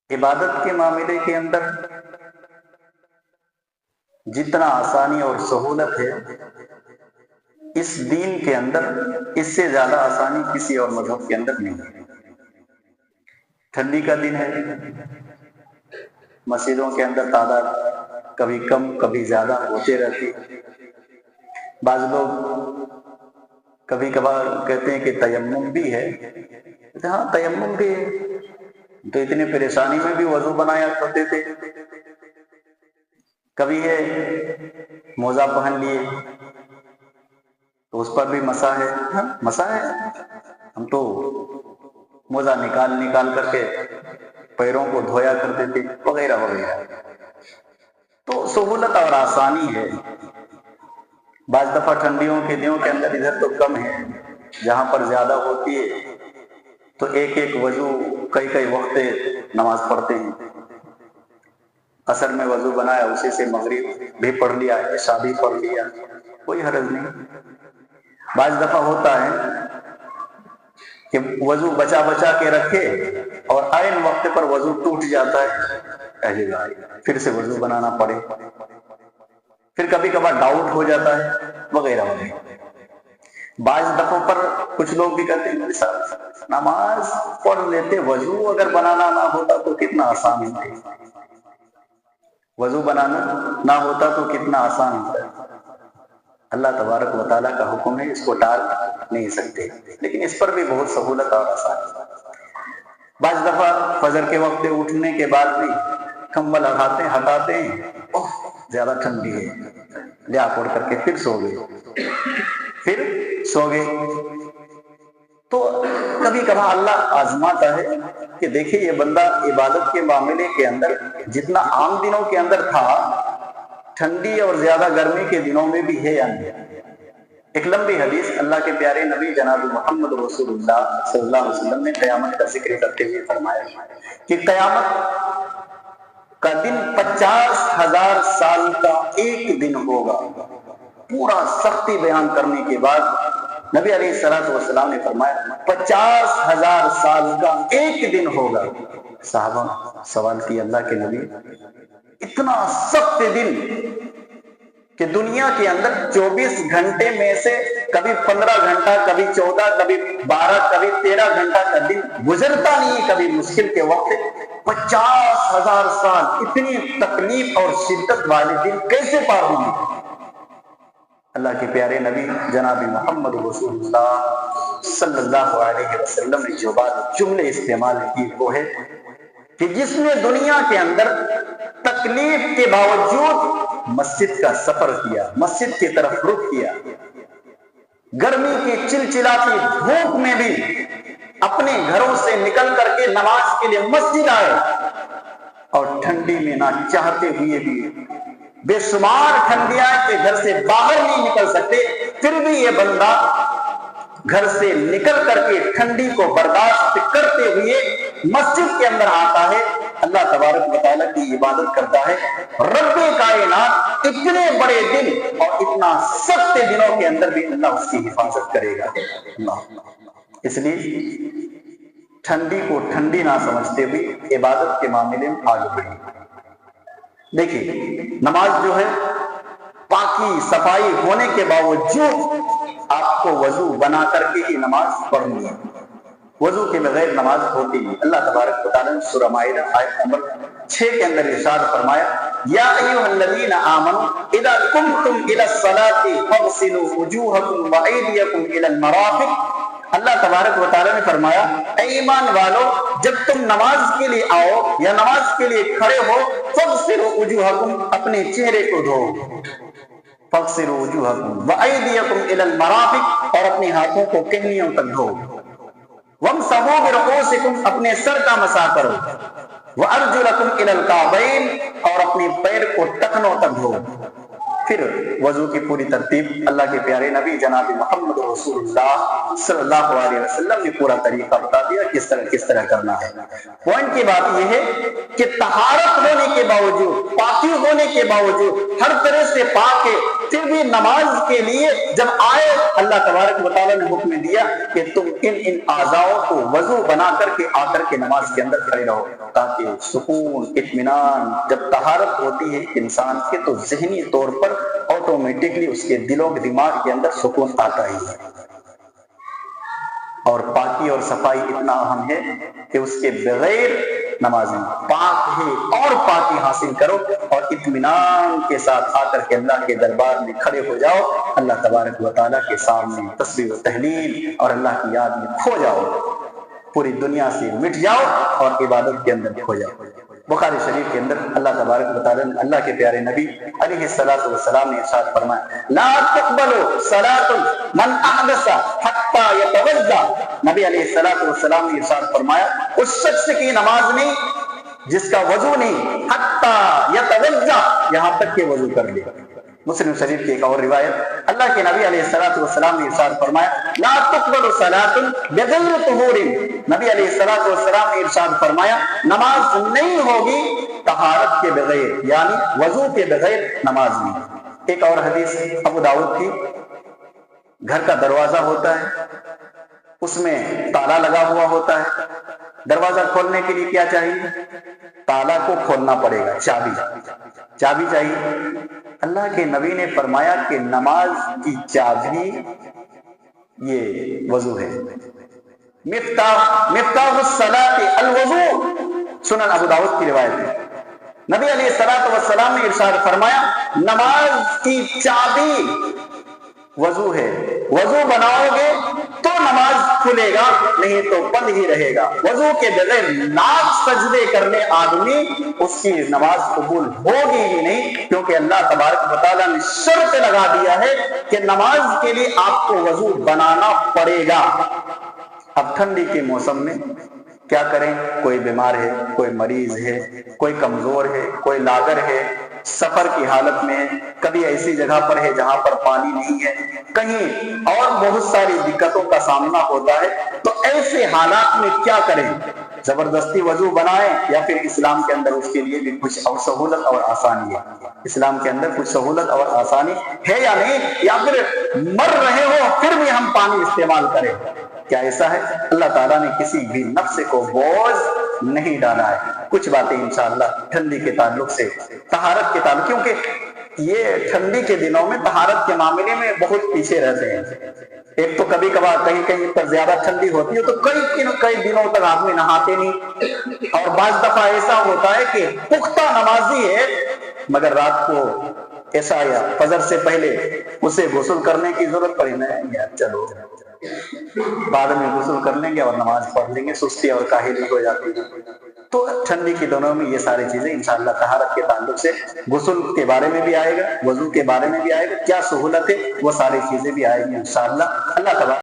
عبادت کے معاملے کے اندر جتنا آسانی اور سہولت ہے اس دین کے اندر، اس سے زیادہ آسانی کسی اور مذہب کے اندر نہیں ہے۔ ٹھنڈی کا دن ہے، مسجدوں کے اندر تعداد کبھی کم کبھی زیادہ ہوتے رہتی۔ بعض لوگ کبھی کبھار کہتے ہیں کہ تیمم بھی ہے، ہاں تیمم بھی ہے، تو اتنی پریشانی میں بھی وضو بنایا کرتے تھے۔ کبھی ہے موزہ پہن لیے تو اس پر بھی مسح ہے، ہاں مسح ہے، ہم تو موزہ نکال کر کے پیروں کو دھویا کرتے تھے وغیرہ وغیرہ۔ تو سہولت اور آسانی ہے۔ بعض دفعہ ٹھنڈیوں کے دنوں کے اندر ادھر تو کم ہے، جہاں پر زیادہ ہوتی ہے تو ایک ایک وضو کئی وقت نماز پڑھتے ہیں۔ عصر میں وضو بنایا، اسی سے مغرب بھی پڑھ لیا، عشاء بھی پڑھ لیا، کوئی حرج نہیں۔ بعض دفعہ ہوتا ہے کہ وضو بچا کے رکھے اور عین وقت پر وضو ٹوٹ جاتا ہے، پھر سے وضو بنانا پڑے، پھر کبھی کبھار ڈاؤٹ ہو جاتا ہے وغیرہ وغیرہ۔ بعض دفعوں پر کچھ لوگ بھی کہتے ہیں صاحب نماز پڑھ لیتے، وضو اگر بنانا نہ ہوتا تو کتنا آسان ہوتا، وضو بنانا نہ ہوتا تو کتنا آسان ہوتا۔ اللہ تبارک و تعالیٰ کا حکم ہے، اس کو ٹال نہیں سکتے، لیکن اس پر بھی بہت سہولت اور آسانی۔ بعض دفعہ فجر کے وقت اٹھنے کے بعد بھی کمبل ہٹاتے ہیں، اوہ زیادہ ٹھنڈی ہے، لیا پڑ کر کے پھر سو گئے۔ تو کبھی کبھار اللہ آزماتا ہے کہ دیکھیں یہ بندہ عبادت کے معاملے کے اندر جتنا عام دنوں کے اندر تھا، ٹھنڈی اور زیادہ گرمی کے دنوں میں بھی ہے یا نہیں۔ ایک لمبی حدیث اللہ کے پیارے نبی جناب محمد رسول اللہ صلی اللہ علیہ وسلم نے قیامت کا ذکر کرتے ہوئے فرمایا کہ قیامت کا دن 50,000 سال کا ایک دن ہوگا۔ پورا سختی بیان کرنے کے بعد نبی علیہ الصلوۃ والسلام نے فرمایا 50,000 سال کا ایک دن ہوگا۔ صحابہ سوال کیا اللہ کے نبی اتنا سخت دن کہ دنیا کے اندر 24 گھنٹے میں سے کبھی 15 گھنٹہ، کبھی 14، کبھی 12، کبھی 13 گھنٹہ کا دن گزرتا نہیں، کبھی مشکل کے وقت 50,000 سال اتنی تکلیف اور شدت والے دن کیسے پار ہوں؟ اللہ کے پیارے نبی جناب محمد رسول اللہ صلی اللہ علیہ وسلم نے جو بات جملے استعمال کی وہ ہے کہ جس نے دنیا کے اندر تکلیف کے باوجود مسجد کا سفر کیا، مسجد کی طرف رخ کیا، گرمی کی چلچلاتی دھوپ میں بھی اپنے گھروں سے نکل کر کے نماز کے لیے مسجد آئے، اور ٹھنڈی میں نہ چاہتے ہوئے بھی بے شمار ٹھنڈیاں کے گھر سے باہر نہیں نکل سکتے، پھر بھی یہ بندہ گھر سے نکل کر کے ٹھنڈی کو برداشت کرتے ہوئے مسجد کے اندر آتا ہے، اللہ تبارک و تعالیٰ کی عبادت کرتا ہے۔ رب کائنات اتنے بڑے دن اور اتنا سخت دنوں کے اندر بھی اللہ اس کی حفاظت کرے گا۔ اس لیے ٹھنڈی کو ٹھنڈی نہ سمجھتے ہوئے عبادت کے معاملے میں آگے بڑھیں۔ دیکھیے نماز جو ہے پاکی صفائی ہونے کے باوجود آپ کو وضو بنا کر کے ہی نماز پڑھنی ہے، وضو کے بغیر نماز ہوتی ہے۔ اللہ تبارک و تعالیٰ نے سورہ مائدہ آیت نمبر 6 کے اندر ارشاد فرمایا یا ایھا الذین آمنوا اذا قمتم الی الصلاۃ فاغسلوا وجوہکم وایدیکم الی المرافق۔ اللہ تبارک و تعالیٰ نے فرمایا اے ایمان والو، جب تم نماز کے لیے آؤ یا نماز کے لیے کھڑے ہو، فاغسلوا وجوہکم اپنے چہرے کو دھو، فاغسلوا وجوہکم وایدیکم الی المرافق اور اپنے ہاتھوں کو کہنیوں تک دھو، وامسحوا برؤوسکم اپنے سر کا مسح کرو، وارجلکم الی الکعبین اور اپنے پیر کو ٹخنوں تک دھو، پھر وضو کی پوری ترتیب اللہ کے پیارے نبی جناب محمد رسول اللہ صلی اللہ علیہ وسلم نے پورا طریقہ بتا دیا کس طرح کرنا ہے۔ پوائنٹ کی بات یہ ہے کہ طہارت ہونے کے باوجود، پاکی ہونے کے باوجود، ہر طرح سے پاک ہے، پھر بھی نماز کے لیے جب آئے اللہ تبارک و تعالیٰ نے حکم دیا کہ تم ان اعضاؤں کو وضو بنا کر کے آ کر کے نماز کے اندر کھڑے رہو، تاکہ سکون، اطمینان، جب طہارت ہوتی ہے انسان کے تو ذہنی طور پر آٹومیٹکلی اس کے دل و دماغ کے اندر سکون آتا ہی ہے۔ اور پاکی اور صفائی اتنا اہم ہے کہ اس کے بغیر نماز نہیں، پاک ہے اور پاکی حاصل کرو اور اطمینان کے ساتھ آ کر کے اللہ کے دربار میں کھڑے ہو جاؤ، اللہ تبارک و تعالیٰ کے سامنے تسبیح و تحلیل اور اللہ کی یاد میں کھو جاؤ، پوری دنیا سے مٹ جاؤ اور عبادت کے اندر کھو جاؤ۔ بخاری شریف کے اندر اللہ تبارک و تعالیٰ نے اللہ کے پیارے نبی علیہ السلام نے ارشاد فرمایا لا تقبل صلاۃ من احدث حتى يتوضا، نبی علیہ السلام نے ارشاد فرمایا اس شخص کی نماز نہیں جس کا وضو نہیں حتی یتوضا، یہاں تک کہ وضو کر لے۔ مسلم شریف کی ایک اور روایت اللہ کے نبی علیہ السلام نے ارشاد فرمایا لا تقبل صلاۃ بغیر طہور، نبی علیہ السلام نے ارشاد فرمایا نماز نہیں ہوگی طہارت کے بغیر، یعنی وضو کے بغیر نماز نہیں۔ ایک اور حدیث ابو داؤد کی، گھر کا دروازہ ہوتا ہے اس میں تالا لگا ہوا ہوتا ہے، دروازہ کھولنے کے لیے کیا چاہیے؟ تالا کو کھولنا پڑے گا، چابی چاہیے۔ اللہ کے نبی نے فرمایا کہ نماز کی چابی یہ وضو ہے، مفتاح الصلاۃ الوضو، سنن ابو داؤد کی روایت ہے۔ نبی علیہ السلام نے ارشاد فرمایا نماز کی چابی وضو ہے، وضو بناؤ گے تو نماز کھلے گا، نہیں تو بند ہی رہے گا۔ وضو کے بغیر لاکھ سجدے کرنے آدمی اس کی نماز قبول ہوگی ہی نہیں، کیونکہ اللہ تبارک و تعالیٰ نے شرط لگا دیا ہے کہ نماز کے لیے آپ کو وضو بنانا پڑے گا۔ اب ٹھنڈی کے موسم میں کیا کریں؟ کوئی بیمار ہے، کوئی مریض ہے، کوئی کمزور ہے، کوئی لاغر ہے، سفر کی حالت میں ہے، کبھی ایسی جگہ پر ہے جہاں پر پانی نہیں ہے، کہیں اور بہت ساری دقتوں کا سامنا ہوتا ہے، تو ایسے حالات میں کیا کریں؟ زبردستی وضو بنائیں یا پھر اسلام کے اندر اس کے لیے بھی کچھ اور سہولت اور آسانی ہے؟ اسلام کے اندر کچھ سہولت اور آسانی ہے یا نہیں؟ یا پھر مر رہے ہو پھر بھی ہم پانی استعمال کریں؟ کیا ایسا ہے؟ اللہ تعالیٰ نے کسی بھی نفس کو بوجھ نہیں ڈالا ہے۔ کچھ باتیں انشاءاللہ ٹھنڈی کے تعلق سے، طہارت کے تعلق، کیونکہ یہ ٹھنڈی کے دنوں میں طہارت کے معاملے میں بہت پیچھے رہتے ہیں۔ ایک تو کبھی کبھار کہیں پر زیادہ ٹھنڈی ہوتی ہے تو کئی دنوں تک آدمی نہاتے نہیں، اور بعض دفعہ ایسا ہوتا ہے کہ پختہ نمازی ہے مگر رات کو عشاء یا فجر سے پہلے اسے غسل کرنے کی ضرورت پڑی، نہیں یار چلو بعد میں غسل کر لیں گے اور نماز پڑھ لیں گے، سستی اور کاہلی ہو جاتی ہے۔ تو ٹھنڈی کے دنوں میں یہ ساری چیزیں انشاءاللہ طہارت کے تعلق سے غسل کے بارے میں بھی آئے گا، وضو کے بارے میں بھی آئے گا، کیا سہولت ہے وہ ساری چیزیں بھی آئے گی انشاءاللہ۔ اللہ تعالیٰ